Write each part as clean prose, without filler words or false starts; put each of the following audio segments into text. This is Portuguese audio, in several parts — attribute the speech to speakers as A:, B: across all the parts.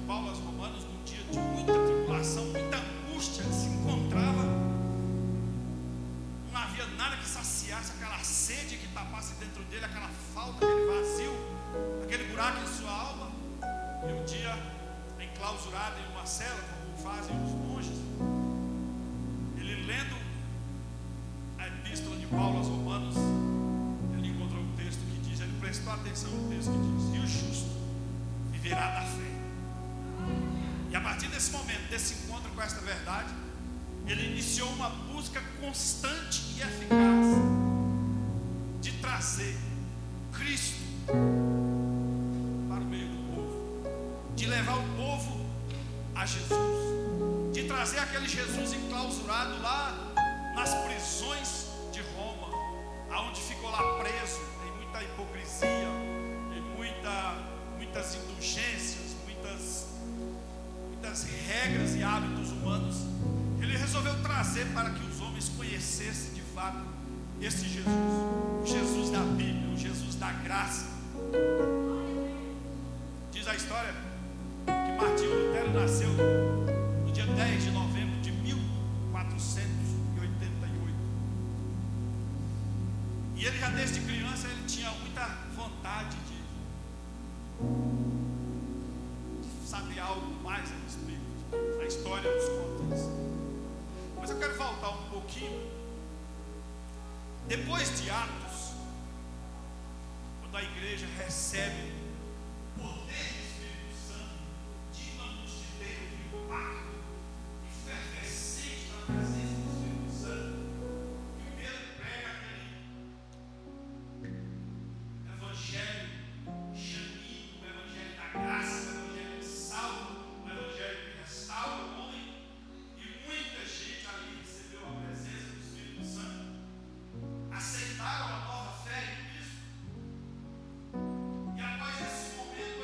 A: Paulo aos Romanos, num dia de muita tribulação, muita angústia, ele se encontrava, não havia nada que saciasse aquela sede que tapasse dentro dele, aquela falta, aquele vazio, aquele buraco em sua alma. E um dia, enclausurado em uma cela, como fazem os monges, ele lendo a epístola de Paulo aos Romanos, ele encontrou um texto que diz, ele prestou atenção no texto que diz: e o justo viverá da fé. E a partir desse momento, desse encontro com esta verdade, ele iniciou uma busca constante e eficaz de trazer Cristo para o meio do povo, de levar o povo a Jesus, de trazer aquele Jesus enclausurado lá nas prisões de Roma, aonde ficou lá preso em muita hipocrisia, em muitas indulgências, muitas regras e hábitos humanos. Ele resolveu trazer para que os homens conhecessem de fato esse Jesus, o Jesus da Bíblia, o Jesus da graça. Diz a história que Martinho Lutero nasceu no dia 10 de novembro de 1488. E ele já desde criança ele tinha muita vontade de saber algo mais a respeito da história dos contas. Mas eu quero voltar um pouquinho. Depois de Atos, quando a igreja recebe o poder do Espírito Santo, de uma multidão de impacto efervescente na presença do Espírito Santo, que Pedro prega aquele evangelho genuíno, o evangelho da graça, o evangelho que salva, o evangelho que restaura o homem, e muita gente ali recebeu a presença do Espírito Santo, aceitaram a nova fé em Cristo. E após esse momento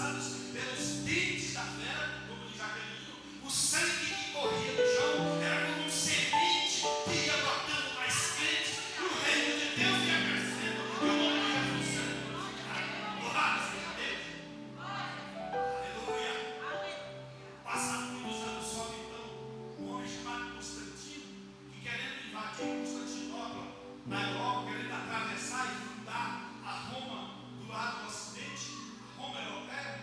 A: passados pelos dentes da fera, como diz Jaqueline. O sangue que corria no chão era como um semente que ia brotando mais crentes, e o reino de Deus ia crescendo, e o nome de Jesus sendo glorificado. Louvado seja Deus. Aleluia. Passados muitos anos, sobe então um homem chamado Constantino, que querendo invadir Constantinopla na Europa, querendo atravessar e fundar a Roma do lado do Ocidente, a Roma europeia,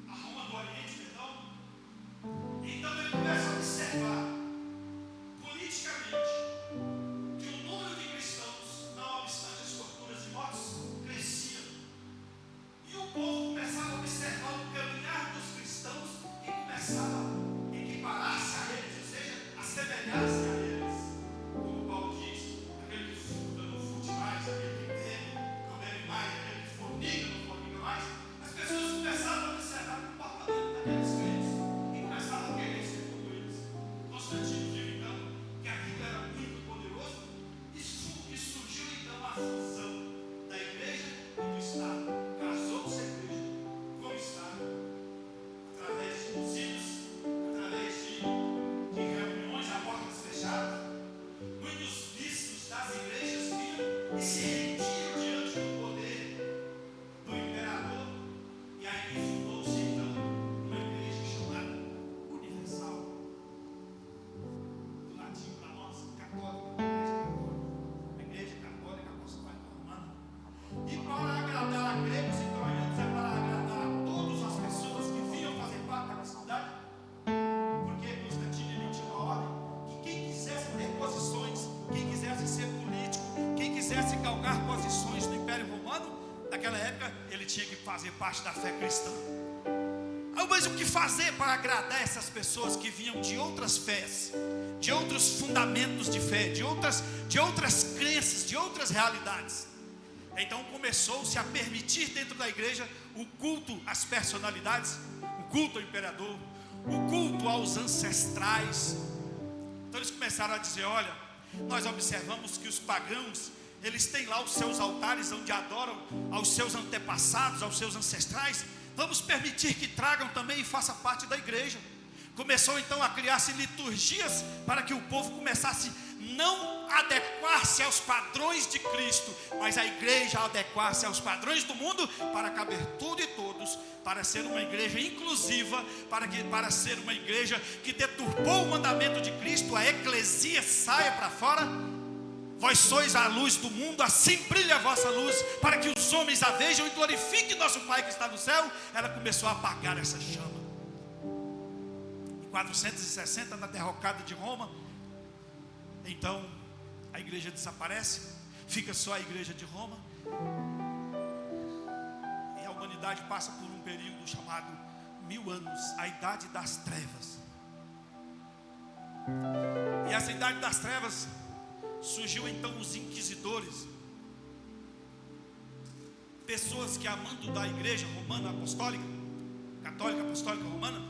A: a Roma do Oriente, perdão. Então ele começa a observar politicamente que o número de cristãos, não obstante as torturas e mortes, crescia. E o povo começava a observar o caminhar dos cristãos e começava a equiparar-se a eles, ou seja, assemelhar-se a eles. Como Paulo diz, aquele que furta não furte mais, aquele que bebe não bebe mais, aquele que fornica não fornica mais. As pessoas começavam a observar o comportamento daqueles crentes e começavam a querer ser como eles. Constantino viu então que aquilo era muito poderoso e surgiu então a fusão da igreja e do Estado. Casou-se a igreja com o Estado através de concílios, através de reuniões a portas fechadas. Muitos bispos das igrejas vinham e se rendiam diante do poder do imperador, e aí fundou-se então uma igreja chamada Universal, do latim para nós, católica, a igreja católica apostólica romana. E para agradar a gregos e troianos, é para agradar a todas as pessoas que vinham fazer parte da cidade, porque Constantino emitiu uma ordem que quem quisesse ter posições, quem quisesse ser político, quem quisesse galgar posições no Império Romano, naquela época ele tinha que fazer parte da fé cristã. Mas o que fazer para agradar essas pessoas que vinham de outras fés, de outros fundamentos de fé, de outras crenças, de outras realidades? Então começou-se a permitir dentro da igreja o culto às personalidades, o culto ao imperador, o culto aos ancestrais. Então eles começaram a dizer: olha, nós observamos que os pagãos, eles têm lá os seus altares onde adoram aos seus antepassados, aos seus ancestrais. Vamos permitir que tragam também e façam parte da igreja. Começou então a criar-se liturgias para que o povo começasse não a adequar-se aos padrões de Cristo, mas a igreja adequar-se aos padrões do mundo, para caber tudo e todos, para ser uma igreja inclusiva, para ser uma igreja que deturpou o mandamento de Cristo, a eclesia saia para fora. Vós sois a luz do mundo, assim brilha a vossa luz, para que os homens a vejam e glorifiquem nosso Pai que está no céu. Ela começou a apagar essa chama. Em 460, na derrocada de Roma, então a igreja desaparece, fica só a igreja de Roma, e a humanidade passa por um período chamado 1000 anos, a idade das trevas. E essa idade das trevas surgiu então os inquisidores, pessoas que, amando da igreja romana apostólica, católica apostólica romana,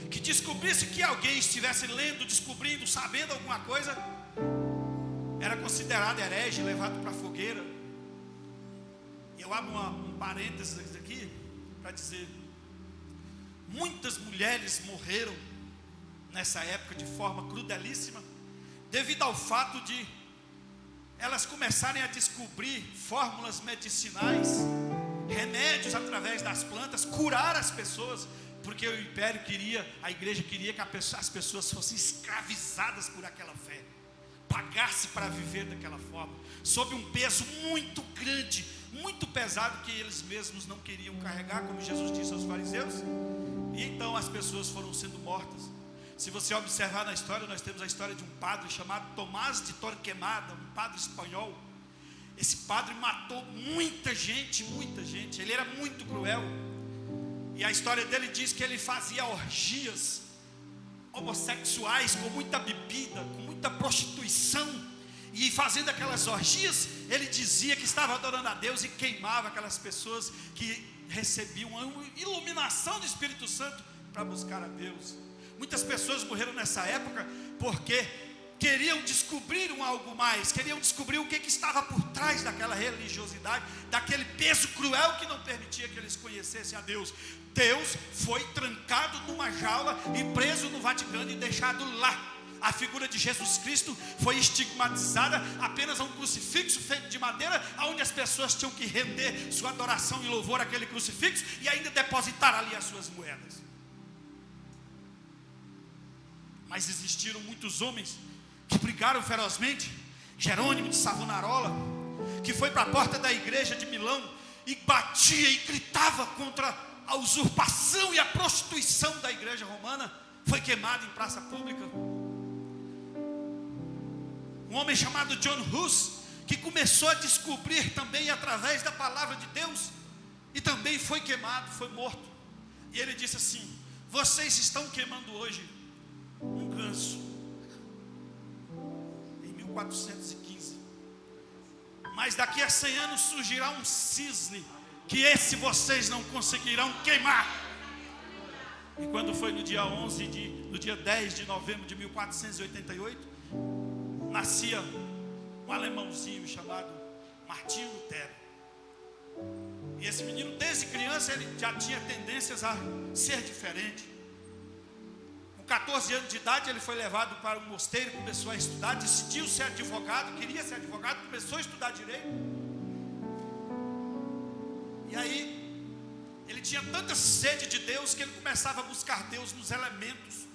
A: que descobrisse que alguém estivesse lendo, descobrindo, sabendo alguma coisa, era considerado herege, levado para a fogueira. Eu abro um parênteses aqui para dizer: muitas mulheres morreram nessa época de forma crudelíssima, devido ao fato de elas começarem a descobrir fórmulas medicinais, remédios através das plantas, curar as pessoas, porque o império queria, a igreja queria que as pessoas fossem escravizadas por aquela fé, pagasse para viver daquela forma, sob um peso muito grande, muito pesado, que eles mesmos não queriam carregar, como Jesus disse aos fariseus. E então as pessoas foram sendo mortas. Se você observar na história, nós temos a história de um padre chamado Tomás de Torquemada, um padre espanhol. Esse padre matou muita gente, ele era muito cruel. E a história dele diz que ele fazia orgias homossexuais, com muita bebida, com muita prostituição. E fazendo aquelas orgias, ele dizia que estava adorando a Deus e queimava aquelas pessoas que recebiam uma iluminação do Espírito Santo para buscar a Deus. Muitas pessoas morreram nessa época porque queriam descobrir algo mais, queriam descobrir o que estava por trás daquela religiosidade, daquele peso cruel que não permitia que eles conhecessem a Deus. Deus foi trancado numa jaula e preso no Vaticano e deixado lá. A figura de Jesus Cristo foi estigmatizada apenas a um crucifixo feito de madeira, onde as pessoas tinham que render sua adoração e louvor àquele crucifixo e ainda depositar ali as suas moedas. Mas existiram muitos homens que brigaram ferozmente. Jerônimo de Savonarola, que foi para a porta da igreja de Milão e batia e gritava contra a usurpação e a prostituição da igreja romana, foi queimado em praça pública. Um homem chamado John Hus, que começou a descobrir também através da palavra de Deus, e também foi queimado, foi morto. E ele disse assim: vocês estão queimando hoje um ganso, em 1415, mas daqui a 100 anos surgirá um cisne, que esse vocês não conseguirão queimar. E quando foi no dia 10 de novembro de 1488, nascia um alemãozinho chamado Martinho Lutero. E esse menino, desde criança, ele já tinha tendências a ser diferente. Com 14 anos de idade, ele foi levado para um mosteiro, começou a estudar, decidiu ser advogado, queria ser advogado, começou a estudar direito. E aí, ele tinha tanta sede de Deus que ele começava a buscar Deus nos elementos.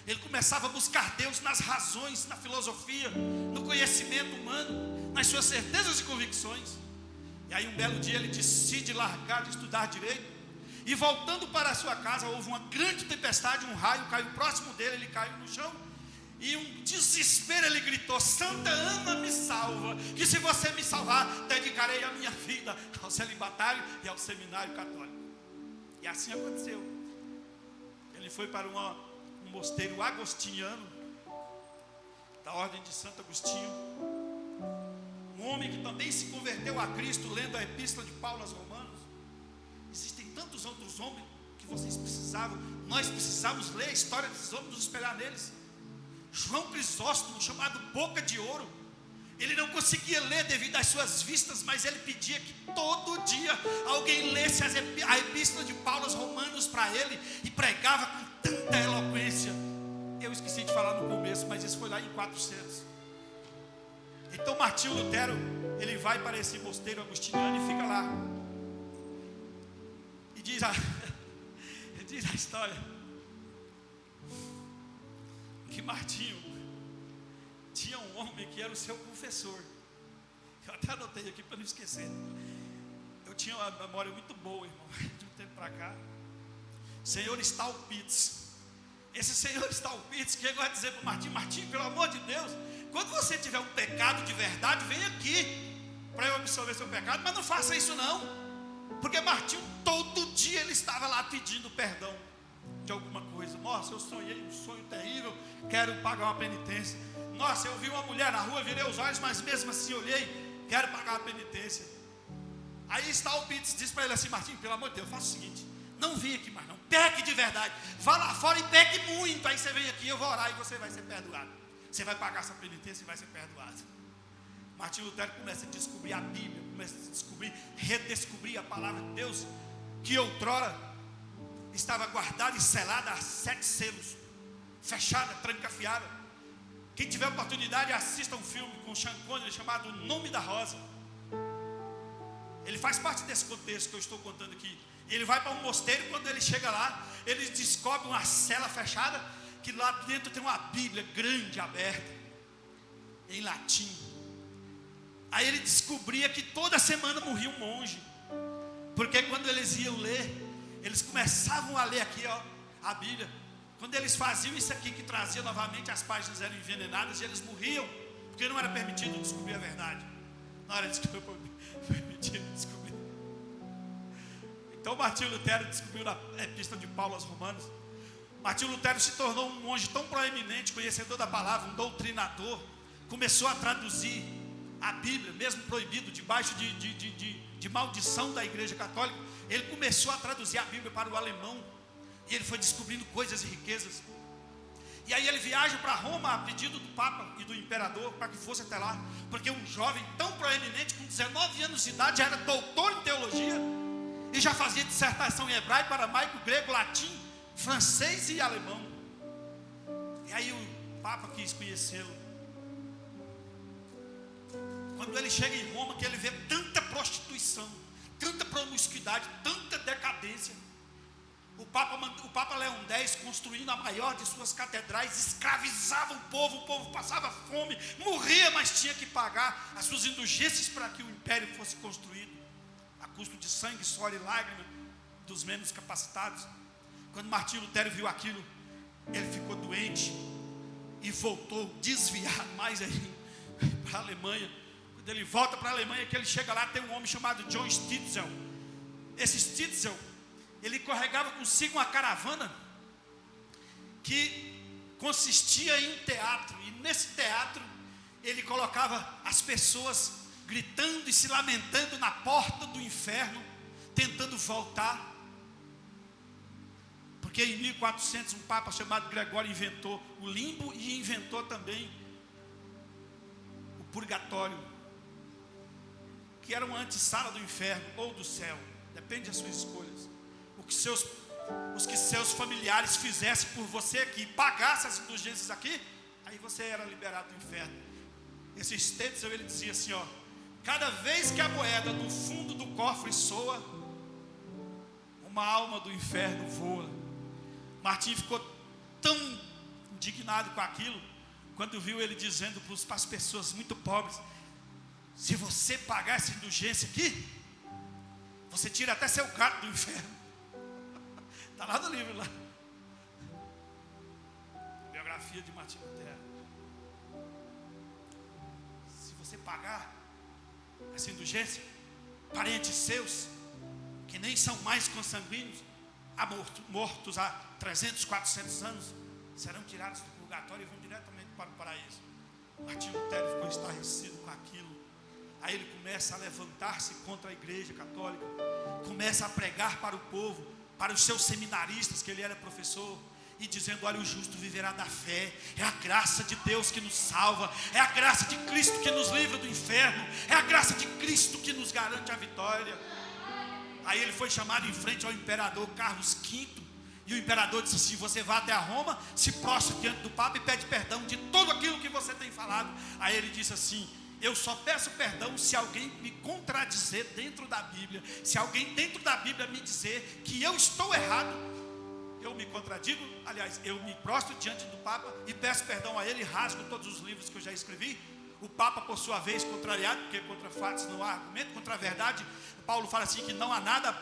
A: Ele começava a buscar Deus nas razões, na filosofia, no conhecimento humano, nas suas certezas e convicções. E aí um belo dia ele decide largar de estudar direito. E voltando para a sua casa, houve uma grande tempestade, um raio caiu próximo dele, ele caiu no chão. E um desespero, ele gritou: Santa Ana, me salva, que se você me salvar, dedicarei a minha vida ao celibatário e ao seminário católico. E assim aconteceu. Ele foi para um mosteiro agostiniano, da ordem de Santo Agostinho. Um homem que também se converteu a Cristo lendo a epístola de Paulo aos Romanos. Existem tantos outros homens que nós precisamos ler a história desses homens, nos espelhar neles. João Crisóstomo, chamado Boca de Ouro, ele não conseguia ler devido às suas vistas, mas ele pedia que todo dia alguém lesse a epístola de Paulo aos Romanos para ele, e pregava com tanta eloquência. Eu esqueci de falar no começo, mas isso foi lá em 400. Então Martinho Lutero, ele vai para esse mosteiro agostiniano e fica lá. E diz a história que Martinho tinha um homem que era o seu confessor. Eu até anotei aqui para não esquecer. Eu tinha uma memória muito boa, irmão, de um tempo para cá. Senhor Stalpitz. Esse senhor Stalpitz chegou a dizer para o Martinho: Martinho, pelo amor de Deus, quando você tiver um pecado de verdade, vem aqui para eu absolver seu pecado, mas não faça isso não. Porque Martinho, todo dia ele estava lá pedindo perdão de alguma coisa. Nossa, eu sonhei um sonho terrível, quero pagar uma penitência. Nossa, eu vi uma mulher na rua, virei os olhos, mas mesmo assim olhei, quero pagar a penitência. Aí Stalpitz diz para ele assim: Martinho, pelo amor de Deus, faça o seguinte, não vem aqui mais não, peque de verdade, vá lá fora e peque muito, aí você vem aqui, eu vou orar e você vai ser perdoado. Você vai pagar essa penitência e vai ser perdoado. Martinho Lutero começa a descobrir a Bíblia, começa a redescobrir a palavra de Deus, que outrora estava guardada e selada a 7 selos, fechada, trancafiada. Quem tiver oportunidade, assista um filme com Sean Connery chamado O Nome da Rosa. Ele faz parte desse contexto que eu estou contando aqui. Ele vai para um mosteiro, quando ele chega lá, ele descobre uma cela fechada, que lá dentro tem uma Bíblia grande aberta, em latim. Aí ele descobria que toda semana morria um monge, porque quando eles iam ler, eles começavam a ler aqui, ó, a Bíblia. Quando eles faziam isso aqui, que trazia novamente, as páginas eram envenenadas e eles morriam, porque não era permitido descobrir a verdade. Não era permitido descobrir. Então Martinho Lutero descobriu na epístola de Paulo aos Romanos. Martinho Lutero se tornou um monge tão proeminente, conhecedor da palavra, um doutrinador. Começou a traduzir a Bíblia, mesmo proibido, debaixo de maldição da igreja católica. Ele começou a traduzir a Bíblia para o alemão. E ele foi descobrindo coisas e riquezas. E aí ele viaja para Roma a pedido do Papa e do Imperador para que fosse até lá, porque um jovem tão proeminente, com 19 anos de idade, já era doutor em teologia e já fazia dissertação em hebraico, aramaico, grego, latim, francês e alemão. E aí o Papa quis conhecê-lo. Quando ele chega em Roma, que ele vê tanta prostituição, tanta promiscuidade, tanta decadência, o Papa Leão X, construindo a maior de suas catedrais, escravizava o povo passava fome, morria, mas tinha que pagar as suas indulgências para que o império fosse construído, a custo de sangue, suor e lágrima dos menos capacitados. Quando Martinho Lutero viu aquilo, ele ficou doente e voltou desviado mais aí para a Alemanha. Quando ele volta para a Alemanha, que ele chega lá, tem um homem chamado John Stitzel. Esse Stitzel, ele carregava consigo uma caravana que consistia em teatro, e nesse teatro ele colocava as pessoas gritando e se lamentando na porta do inferno, tentando voltar, porque em 1400 um papa chamado Gregório inventou o limbo e inventou também o purgatório, que era uma antessala do inferno ou do céu, depende das suas escolhas. Os que seus familiares fizessem por você aqui, pagassem as indulgências aqui, aí você era liberado do inferno. Esse Stetzel, ele dizia assim, ó: cada vez que a moeda no fundo do cofre soa, uma alma do inferno voa. Martim ficou tão indignado com aquilo, quando viu ele dizendo para as pessoas muito pobres: se você pagar essa indulgência aqui, você tira até seu gato do inferno. Está lá no livro, lá. Biografia de Martinho Lutero. Se você pagar essa indulgência, parentes seus, que nem são mais consanguíneos, mortos há 300, 400 anos, serão tirados do purgatório e vão diretamente para o paraíso. Martinho Lutero ficou estarrecido com aquilo. Aí ele começa a levantar-se contra a igreja católica, começa a pregar para o povo, para os seus seminaristas, que ele era professor, e dizendo: olha, o justo viverá da fé, é a graça de Deus que nos salva, é a graça de Cristo que nos livra do inferno, é a graça de Cristo que nos garante a vitória. Aí ele foi chamado em frente ao imperador Carlos V, e o imperador disse assim: você vai até a Roma, se prostra diante do Papa e pede perdão de tudo aquilo que você tem falado. Aí ele disse assim: eu só peço perdão se alguém me contradizer dentro da Bíblia. Se alguém dentro da Bíblia me dizer que eu estou errado, eu me contradigo. Aliás, eu me prostro diante do Papa e peço perdão a ele, e rasgo todos os livros que eu já escrevi. O Papa, por sua vez, contrariado, porque contra fatos não há argumento, contra a verdade, Paulo fala assim que não há nada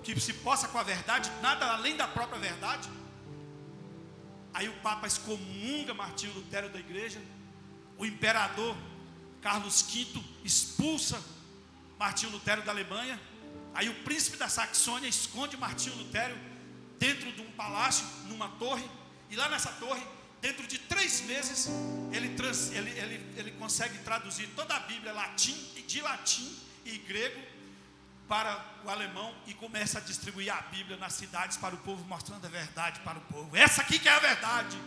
A: que se possa com a verdade, nada além da própria verdade. Aí o Papa excomunga Martinho Lutero da igreja. O imperador Carlos V expulsa Martinho Lutero da Alemanha. Aí o príncipe da Saxônia esconde Martinho Lutero dentro de um palácio, numa torre. E lá nessa torre, dentro de 3 meses, ele consegue traduzir toda a Bíblia de latim e grego para o alemão, e começa a distribuir a Bíblia nas cidades para o povo, mostrando a verdade para o povo. Essa aqui que é a verdade.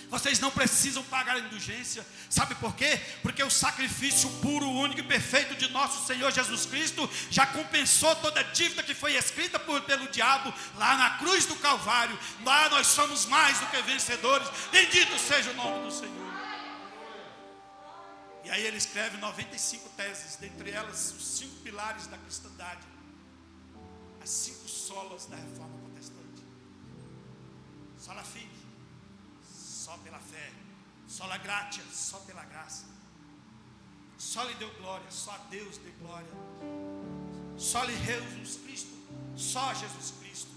A: Vocês não precisam pagar a indulgência. Sabe por quê? Porque o sacrifício puro, único e perfeito de nosso Senhor Jesus Cristo já compensou toda a dívida que foi escrita pelo diabo lá na cruz do Calvário. Lá nós somos mais do que vencedores. Bendito seja o nome do Senhor. E aí ele escreve 95 teses, dentre elas os 5 pilares da cristandade, as 5 solas da reforma protestante. Sola fide, só pela fé. Sola gratia, só pela graça. Só lhe deu glória, só a Deus deu glória. Só lhe Jesus Cristo, só Jesus Cristo.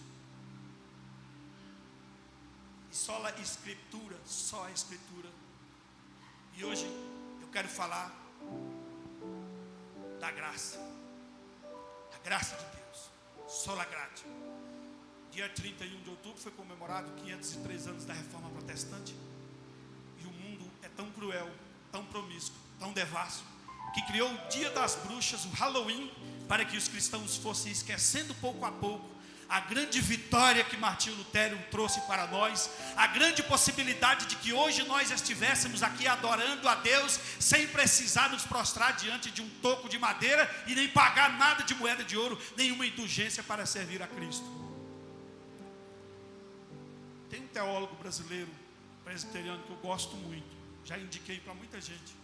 A: E só a Escritura, só a Escritura. E hoje eu quero falar da graça. A graça de Deus, sola gratia. Dia 31 de outubro foi comemorado 503 anos da Reforma Protestante. E o mundo é tão cruel, tão promíscuo, tão devasso, que criou o Dia das Bruxas, o Halloween, para que os cristãos fossem esquecendo pouco a pouco a grande vitória que Martinho Lutero trouxe para nós, a grande possibilidade de que hoje nós estivéssemos aqui adorando a Deus, sem precisar nos prostrar diante de um toco de madeira, e nem pagar nada de moeda de ouro, nenhuma indulgência para servir a Cristo. Tem um teólogo brasileiro, presbiteriano, que eu gosto muito, já indiquei para muita gente,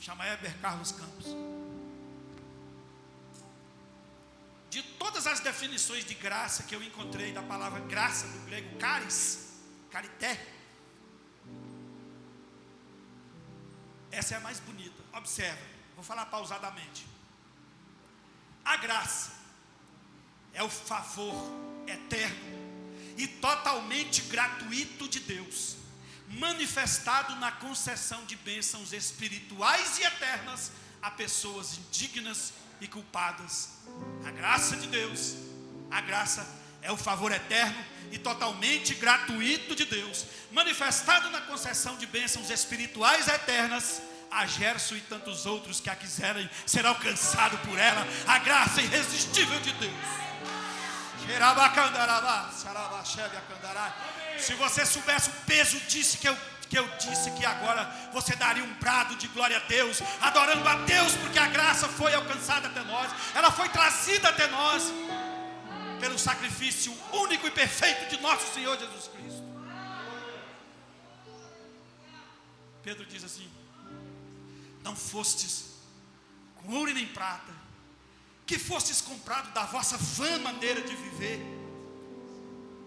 A: chama Heber Carlos Campos. De todas as definições de graça que eu encontrei da palavra graça, do grego charis, carité, essa é a mais bonita. Observa, vou falar pausadamente. A graça é o favor eterno e totalmente gratuito de Deus, manifestado na concessão de bênçãos espirituais e eternas a pessoas indignas e culpadas. A graça de Deus, a graça é o favor eterno e totalmente gratuito de Deus, manifestado na concessão de bênçãos espirituais eternas a Gerson e tantos outros que a quiserem ser alcançado por ela. A graça irresistível de Deus. Se você soubesse o peso disso que eu disse, que agora você daria um brado de glória a Deus, adorando a Deus, porque a graça foi alcançada até nós, ela foi trazida até nós pelo sacrifício único e perfeito de nosso Senhor Jesus Cristo. Pedro diz assim: não fostes com ouro e nem prata, que fostes comprado da vossa vã maneira de viver,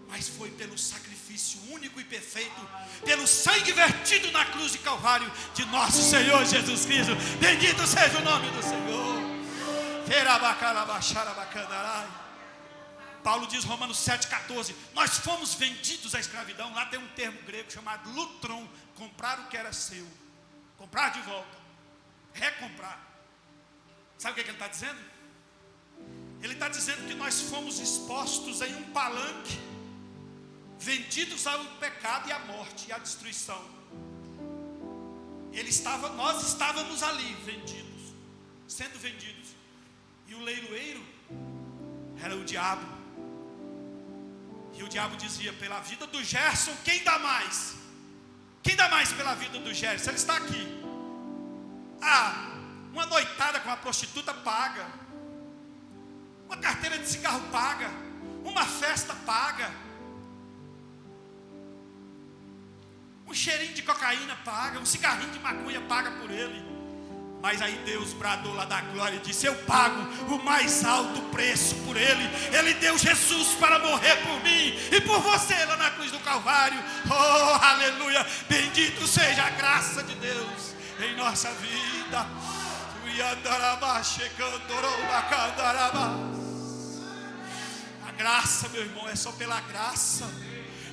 A: mas foi pelo sacrifício único e perfeito, pelo sangue vertido na cruz de Calvário de nosso Senhor Jesus Cristo. Bendito seja o nome do Senhor. Paulo diz, Romanos 7,14: nós fomos vendidos à escravidão. Lá tem um termo grego chamado lutron, comprar o que era seu, comprar de volta, recomprar. Sabe o que ele está dizendo? Ele está dizendo que nós fomos expostos em um palanque, vendidos ao pecado e à morte e à destruição. Nós estávamos ali vendidos, sendo vendidos, e o leiloeiro era o diabo. E o diabo dizia: pela vida do Gerson, quem dá mais? Quem dá mais pela vida do Gerson? Ele está aqui. Uma noitada com uma prostituta paga, uma carteira de cigarro paga, uma festa paga, um cheirinho de cocaína paga, um cigarrinho de maconha paga por ele. Mas aí Deus bradou lá da glória e disse: eu pago o mais alto preço por ele. Ele deu Jesus para morrer por mim e por você lá na cruz do Calvário. Oh, aleluia! Bendito seja a graça de Deus em nossa vida. A graça, meu irmão, é só pela graça.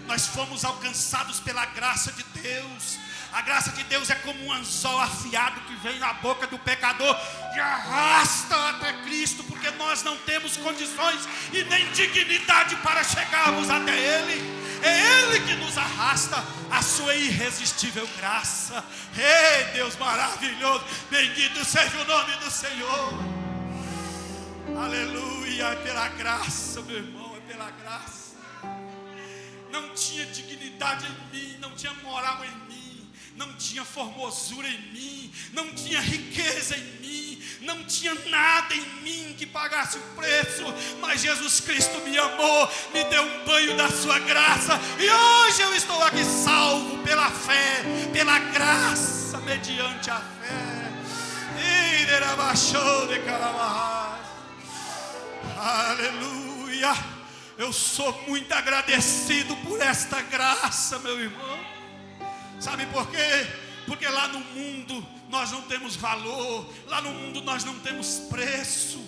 A: Nós fomos alcançados pela graça de Deus. A graça de Deus é como um anzol afiado que vem na boca do pecador e arrasta até Cristo, porque nós não temos condições e nem dignidade para chegarmos até Ele. É Ele que nos arrasta, a sua irresistível graça. Ei, Deus maravilhoso, bendito seja o nome do Senhor. Aleluia, é pela graça, meu irmão, é pela graça. Não tinha dignidade em mim, não tinha moral em mim, não tinha formosura em mim, não tinha riqueza em mim, não tinha nada em mim que pagasse o preço, mas Jesus Cristo me amou, me deu um banho da sua graça, e hoje eu estou aqui salvo pela fé, pela graça, mediante a fé. Aleluia. Eu sou muito agradecido por esta graça, meu irmão. Sabe por quê? Porque lá no mundo nós não temos valor, lá no mundo nós não temos preço,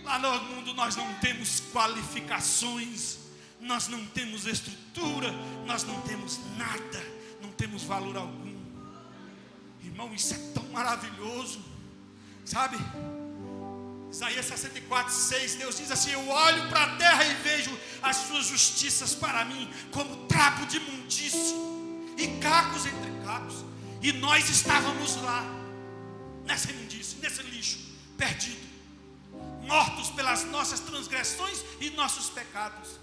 A: lá no mundo nós não temos qualificações, nós não temos estrutura, nós não temos nada, não temos valor algum. Irmão, isso é tão maravilhoso, sabe? Isaías 64:6, Deus diz assim: eu olho para a terra e vejo as suas justiças para mim como trapo de imundície e cacos entre cacos. E nós estávamos lá, nessa imundície, nesse lixo, perdido. mortos pelas nossas transgressões e nossos pecados.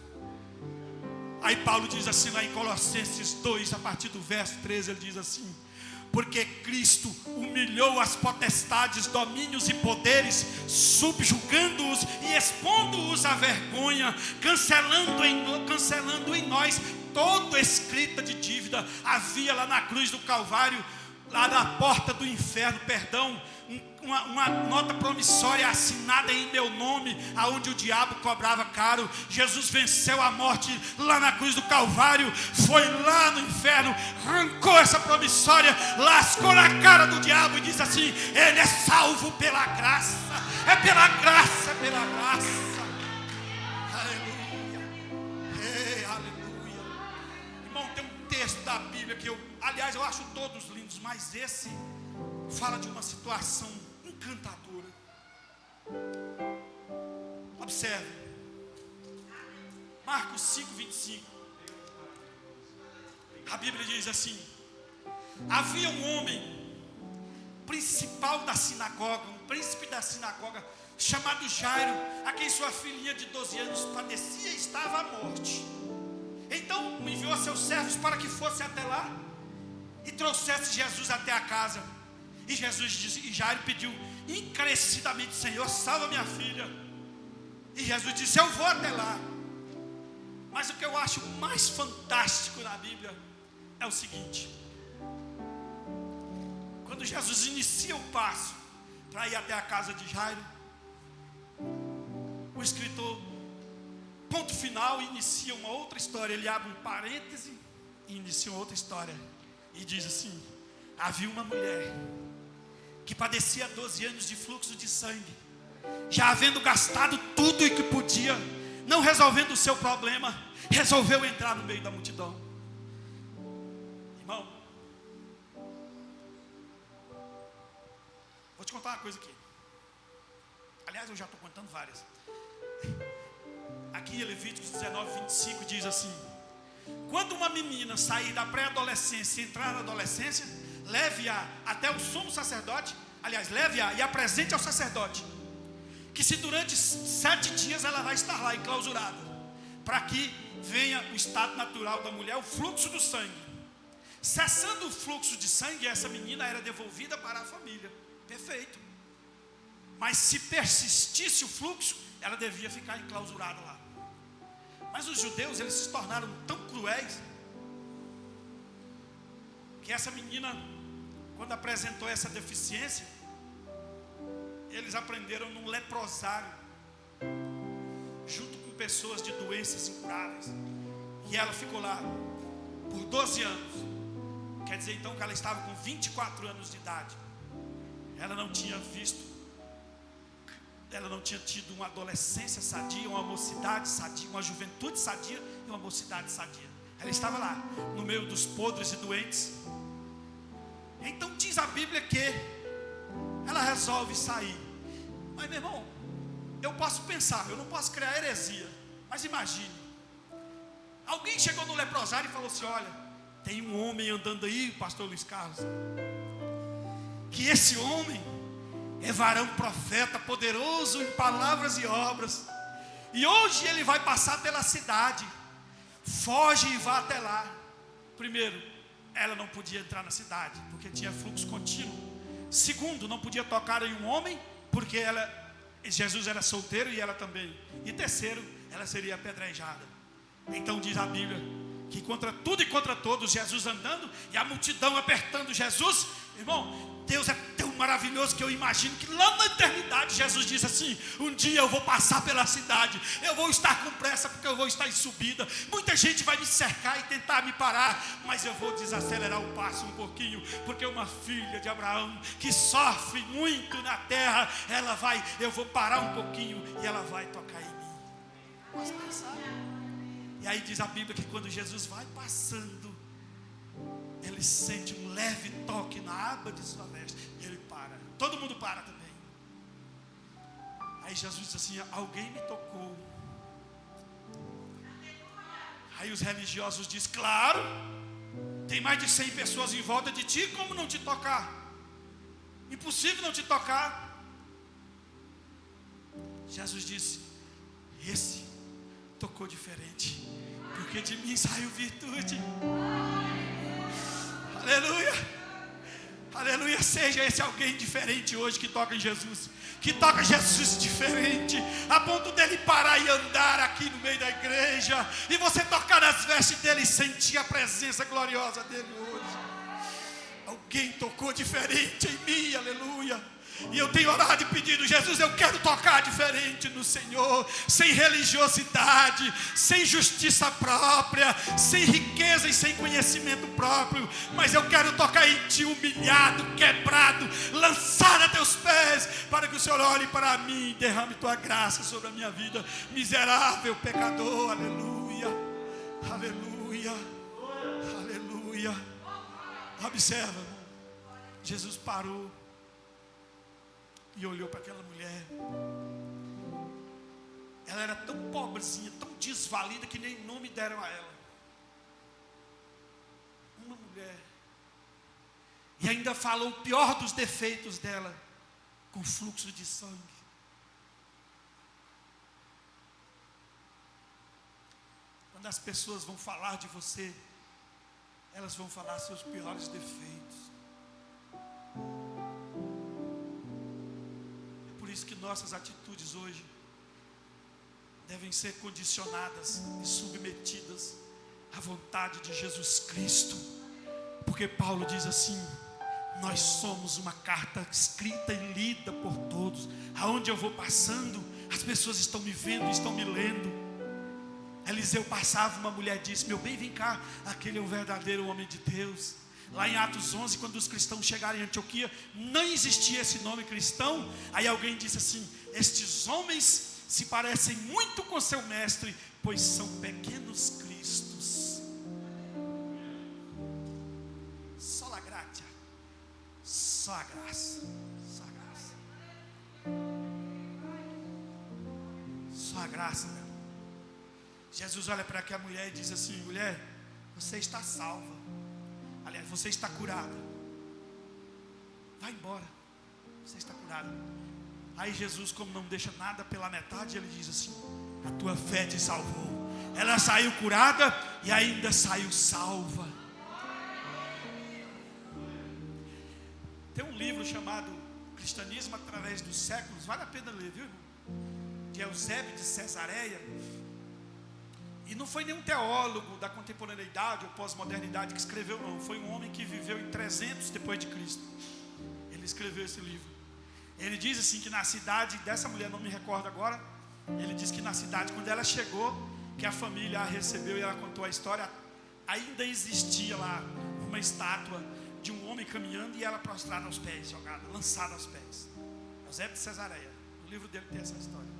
A: Aí Paulo diz assim lá em Colossenses 2, a partir do verso 13, ele diz assim: porque Cristo humilhou as potestades, domínios e poderes, subjugando-os e expondo-os à vergonha, cancelando em nós toda escrita de dívida. Havia lá na cruz do Calvário, lá na porta do inferno, uma nota promissória assinada em meu nome, aonde o diabo cobrava caro. Jesus venceu a morte lá na cruz do Calvário, foi lá no inferno, arrancou essa promissória, lascou na cara do diabo e disse assim: ele é salvo pela graça, é pela graça, é pela graça. Aleluia, aleluia. Irmão, tem um texto da Bíblia que aliás, eu acho todos lindos, mas esse fala de uma situação encantadora. Observe, Marcos 5:25. A Bíblia diz assim: havia um homem, principal da sinagoga, um príncipe da sinagoga, chamado Jairo, a quem sua filhinha de 12 anos padecia e estava à morte. Então enviou seus servos para que fosse até lá e trouxesse Jesus até a casa. E Jairo pediu encarecidamente: Senhor, salva minha filha. E Jesus disse: eu vou até lá. Mas o que eu acho mais fantástico na Bíblia é o seguinte: quando Jesus inicia o passo para ir até a casa de Jairo, o escritor, ponto final, inicia uma outra história. Ele abre um parêntese e inicia outra história e diz assim: havia uma mulher que padecia 12 anos de fluxo de sangue, já havendo gastado tudo o que podia, não resolvendo o seu problema, resolveu entrar no meio da multidão. Irmão, vou te contar uma coisa aqui. Aliás, eu já estou contando várias. Aqui em Levíticos 19:25 diz assim: quando uma menina sair da pré-adolescência e entrar na adolescência, leve-a até o sumo sacerdote. Aliás, leve-a e apresente ao sacerdote, que se durante 7 dias ela vai estar lá enclausurada, para que venha o estado natural da mulher, o fluxo do sangue. Cessando o fluxo de sangue, essa menina era devolvida para a família. Perfeito. Mas se persistisse o fluxo, ela devia ficar enclausurada lá. Mas os judeus, eles se tornaram tão cruéis, que essa menina, quando apresentou essa deficiência, eles aprenderam num leprosário, junto com pessoas de doenças incuráveis. E ela ficou lá por 12 anos. Quer dizer então que ela estava com 24 anos de idade. Ela não tinha tido uma adolescência sadia, uma mocidade sadia, uma juventude sadia e uma mocidade sadia. Ela estava lá, no meio dos podres e doentes. Então diz a Bíblia que ela resolve sair. Mas meu irmão, eu posso pensar, eu não posso criar heresia, mas imagine, alguém chegou no leprosário e falou assim: olha, tem um homem andando aí, pastor Luiz Carlos, que esse homem é varão profeta, poderoso em palavras e obras, e hoje ele vai passar pela cidade, foge e vá até lá. Primeiro, ela não podia entrar na cidade, porque tinha fluxo contínuo. Segundo, não podia tocar em um homem, porque Jesus era solteiro e ela também. E terceiro, ela seria apedrejada. Então diz a Bíblia que contra tudo e contra todos, Jesus andando e a multidão apertando Jesus. Irmão, Deus é tão maravilhoso que eu imagino que lá na eternidade Jesus diz assim: um dia eu vou passar pela cidade, eu vou estar com pressa porque eu vou estar em subida, muita gente vai me cercar e tentar me parar, mas eu vou desacelerar o passo um pouquinho, porque uma filha de Abraão que sofre muito na terra, eu vou parar um pouquinho e ela vai tocar em mim. Posso pensar? E aí diz a Bíblia que quando Jesus vai passando, ele sente um leve toque na aba de sua veste e ele para. Todo mundo para também. Aí Jesus diz assim: alguém me tocou. Aí os religiosos dizem: claro, tem mais de 100 pessoas em volta de ti, como não te tocar? Impossível não te tocar. Jesus disse: esse tocou diferente, porque de mim saiu virtude. Aleluia. Aleluia, seja esse alguém diferente hoje que toca em Jesus, que toca Jesus diferente, a ponto dele parar e andar aqui no meio da igreja, e você tocar nas vestes dele e sentir a presença gloriosa dele hoje. Alguém tocou diferente em mim, aleluia. E eu tenho orado e pedido: Jesus, eu quero tocar diferente no Senhor, sem religiosidade, sem justiça própria, sem riqueza e sem conhecimento próprio, mas eu quero tocar em Ti humilhado, quebrado, lançado a Teus pés, para que o Senhor olhe para mim e derrame Tua graça sobre a minha vida, miserável pecador. Aleluia, aleluia, aleluia. Observa, Jesus parou e olhou para aquela mulher. Ela era tão pobrezinha, tão desvalida, que nem nome deram a ela. Uma mulher. E ainda falou o pior dos defeitos dela, com fluxo de sangue. Quando as pessoas vão falar de você, elas vão falar seus piores defeitos. Por isso que nossas atitudes hoje devem ser condicionadas e submetidas à vontade de Jesus Cristo, porque Paulo diz assim: nós somos uma carta escrita e lida por todos. Aonde eu vou passando, as pessoas estão me vendo, estão me lendo. Eliseu passava, uma mulher disse: meu bem, vem cá, aquele é um verdadeiro homem de Deus. Lá em Atos 11, quando os cristãos chegaram em Antioquia, não existia esse nome cristão. Aí alguém disse assim: estes homens se parecem muito com seu mestre, pois são pequenos cristos. Só a graça, só a graça, só a graça, só a graça, meu. Jesus olha para aquela mulher e diz assim: mulher, você está salva. Aliás, você está curada. Vai embora, você está curada. Aí Jesus, como não deixa nada pela metade, ele diz assim: a tua fé te salvou. Ela saiu curada e ainda saiu salva. Tem um livro chamado Cristianismo através dos séculos, vale a pena ler, viu, irmão? De Eusébio de Cesareia. E não foi nenhum teólogo da contemporaneidade ou pós-modernidade que escreveu, não. Foi um homem que viveu em 300 depois de Cristo. Ele escreveu esse livro. Ele diz assim que na cidade dessa mulher, não me recordo agora, ele diz que na cidade, quando ela chegou, que a família a recebeu e ela contou a história, ainda existia lá uma estátua de um homem caminhando e ela prostrada aos pés, jogada, lançada aos pés. Eusébio de Cesareia. No livro dele tem essa história.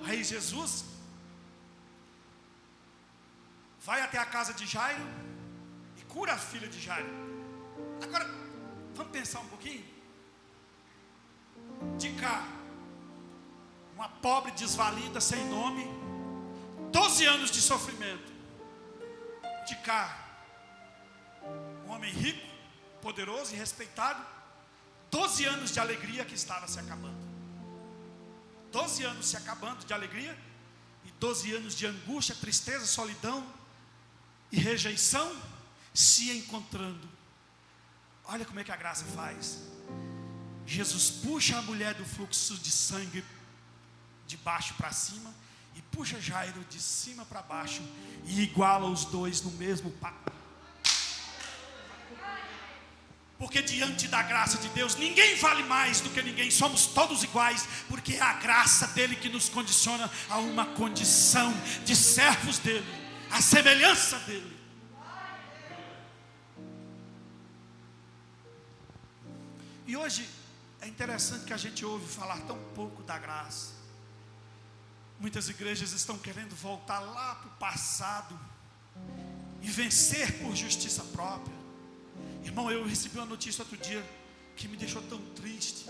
A: Aí Jesus vai até a casa de Jairo e cura a filha de Jairo. Agora, vamos pensar um pouquinho? De cá, uma pobre desvalida, sem nome, 12 anos de sofrimento. De cá, um homem rico, poderoso e respeitado, 12 anos de alegria que estava se acabando. 12 anos se acabando de alegria, e 12 anos de angústia, tristeza, solidão e rejeição se encontrando. Olha como é que a graça faz. Jesus puxa a mulher do fluxo de sangue de baixo para cima, e puxa Jairo de cima para baixo, e iguala os dois no mesmo patamar. Porque diante da graça de Deus, ninguém vale mais do que ninguém, somos todos iguais, porque é a graça dele que nos condiciona a uma condição de servos dele, a semelhança dele. E hoje é interessante que a gente ouve falar tão pouco da graça. Muitas igrejas estão querendo voltar lá para o passado e vencer por justiça própria. Irmão, eu recebi uma notícia outro dia que me deixou tão triste.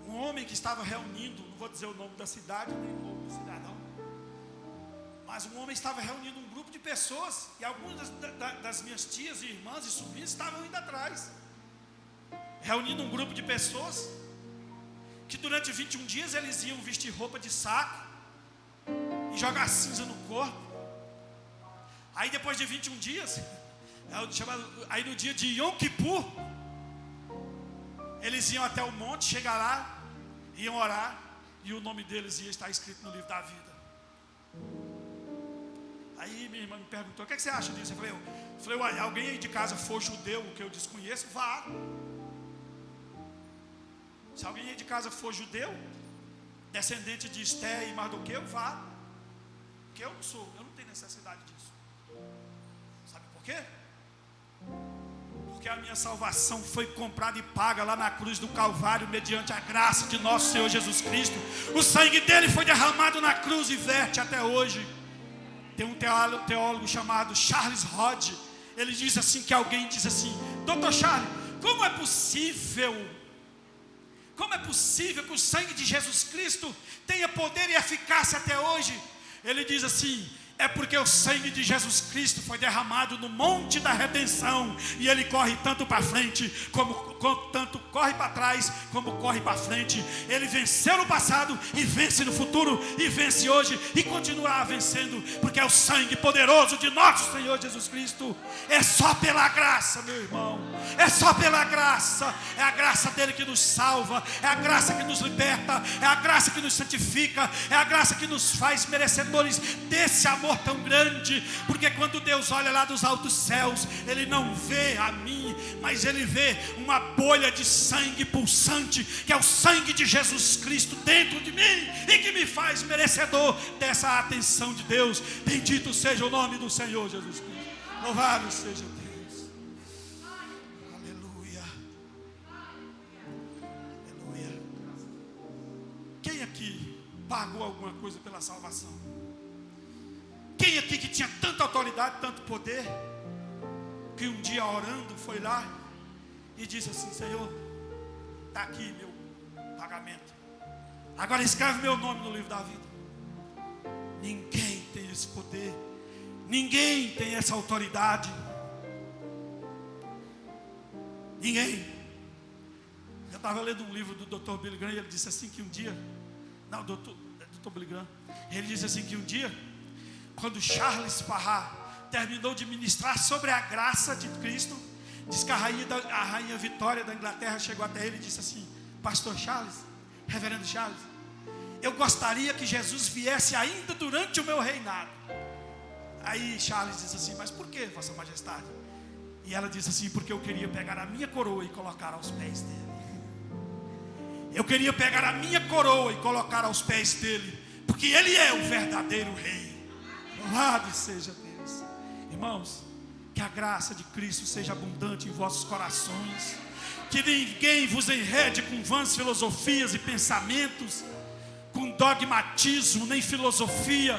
A: Um homem que estava reunindo, não vou dizer o nome da cidade, nem o nome do cidadão, mas um homem estava reunindo um grupo de pessoas, e algumas das minhas tias e irmãs e sobrinhos estavam indo atrás. reunindo um grupo de pessoas, que durante 21 dias eles iam vestir roupa de saco e jogar cinza no corpo. Aí depois de 21 dias, aí no dia de Yom Kippur, eles iam até o monte, chegar lá, iam orar, e o nome deles ia estar escrito no livro da vida. Aí minha irmã me perguntou: o que você acha disso? Eu falei, uai, alguém aí de casa for judeu, que eu desconheço, vá. Se alguém aí de casa for judeu, descendente de Esté e Mardoqueu, vá. Porque eu não sou, eu não tenho necessidade disso. Sabe por quê? Porque a minha salvação foi comprada e paga lá na cruz do Calvário, mediante a graça de nosso Senhor Jesus Cristo. O sangue dele foi derramado na cruz e verte até hoje. Tem um teólogo chamado Charles Hodge. Ele diz assim, que alguém diz assim: Dr. Charles, como é possível que o sangue de Jesus Cristo tenha poder e eficácia até hoje? Ele diz assim: é porque o sangue de Jesus Cristo foi derramado no monte da redenção, e ele corre tanto para frente, tanto corre para trás, como corre para frente. Ele venceu no passado, e vence no futuro, e vence hoje, e continuará vencendo, porque é o sangue poderoso de nosso Senhor Jesus Cristo. É só pela graça, meu irmão, é só pela graça. É a graça dele que nos salva, é a graça que nos liberta, é a graça que nos santifica, é a graça que nos faz merecedores desse amor tão grande. Porque quando Deus olha lá dos altos céus, ele não vê a mim, mas ele vê uma bolha de sangue pulsante, que é o sangue de Jesus Cristo dentro de mim, e que me faz merecedor dessa atenção de Deus. Bendito seja o nome do Senhor Jesus Cristo. Louvado seja Deus. Aleluia. Aleluia. Quem aqui pagou alguma coisa pela salvação? Quem aqui que tinha tanta autoridade, tanto poder, que um dia orando foi lá e disse assim: Senhor, está aqui meu pagamento, agora escreve meu nome no livro da vida? Ninguém tem esse poder, ninguém tem essa autoridade, ninguém. Eu estava lendo um livro do Dr. Billy Graham, e ele disse assim que um dia, não, Dr. Billy Graham, ele disse assim que um dia, quando Charles Parra terminou de ministrar sobre a graça de Cristo, diz que a rainha Vitória da Inglaterra chegou até ele e disse assim: Pastor Charles, Reverendo Charles, eu gostaria que Jesus viesse ainda durante o meu reinado. Aí Charles disse assim: mas por que, Vossa Majestade? E ela disse assim: porque eu queria pegar a minha coroa e colocar aos pés dele. Eu queria pegar a minha coroa e colocar aos pés dele, porque ele é o verdadeiro rei. Louvado seja Deus. Irmãos, que a graça de Cristo seja abundante em vossos corações, que ninguém vos enrede com vãs filosofias e pensamentos, com dogmatismo nem filosofia,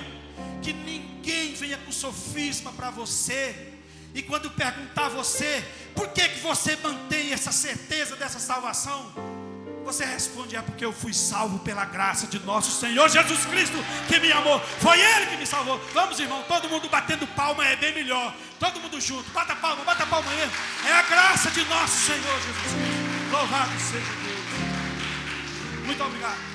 A: que ninguém venha com sofisma para você, e quando perguntar a você por que você mantém essa certeza dessa salvação, você responde: é porque eu fui salvo pela graça de nosso Senhor Jesus Cristo, que me amou. Foi Ele que me salvou. Vamos, irmão, todo mundo batendo palma é bem melhor. Todo mundo junto, bata palma aí. É a graça de nosso Senhor Jesus Cristo. Louvado seja Deus. Muito obrigado.